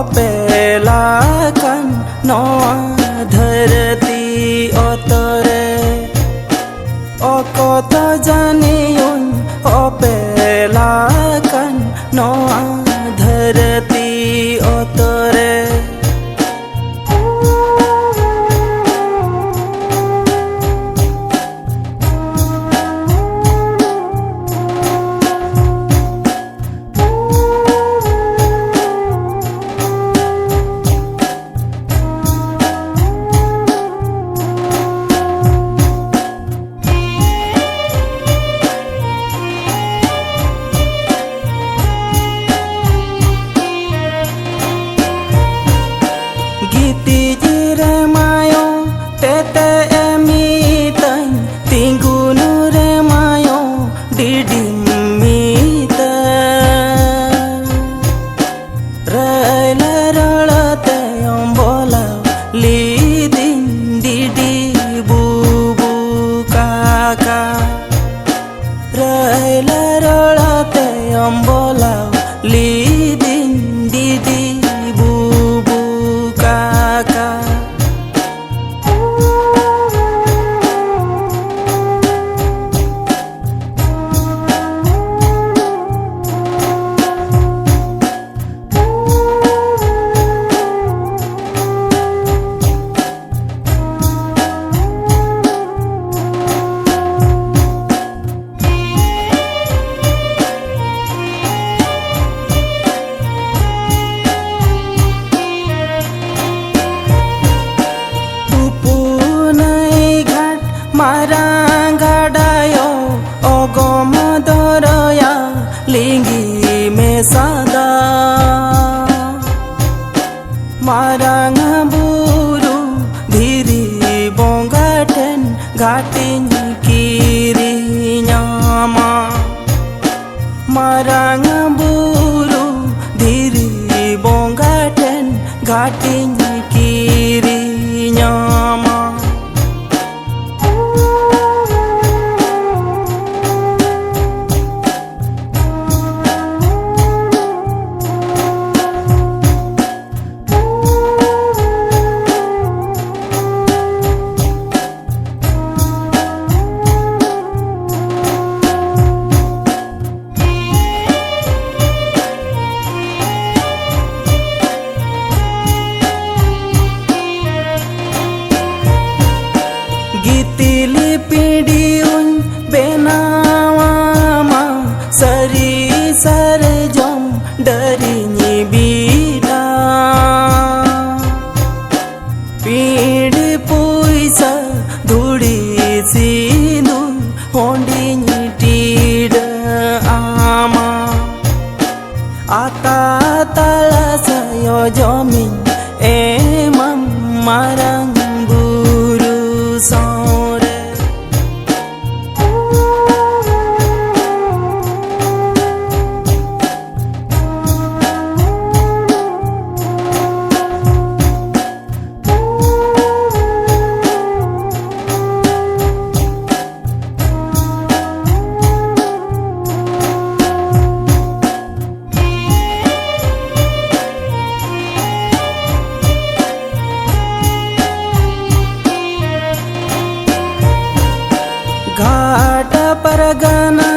अपेला कान नवा धरती अतरे अकत जानियुन अपेला कान नवा धरती अतरे giti jire mayo tete emi tan tinggu nure mayo didim mita raila rolate ombola lidin didi bubu kaka raila rolate ombola lidin didi bubu kaka marangadayo ogomodoroya lingi mesada marangaburu dhiri bongaten ghatin kiri nyama marangaburu dhiri bongaten ghatin kiri nyama gitili pidiun benawama sari sarjom dari nyibida pidi puisa dhudi sinu hondi nyitida ama ata tala sayo jomin emam marang buru sore घाट परगना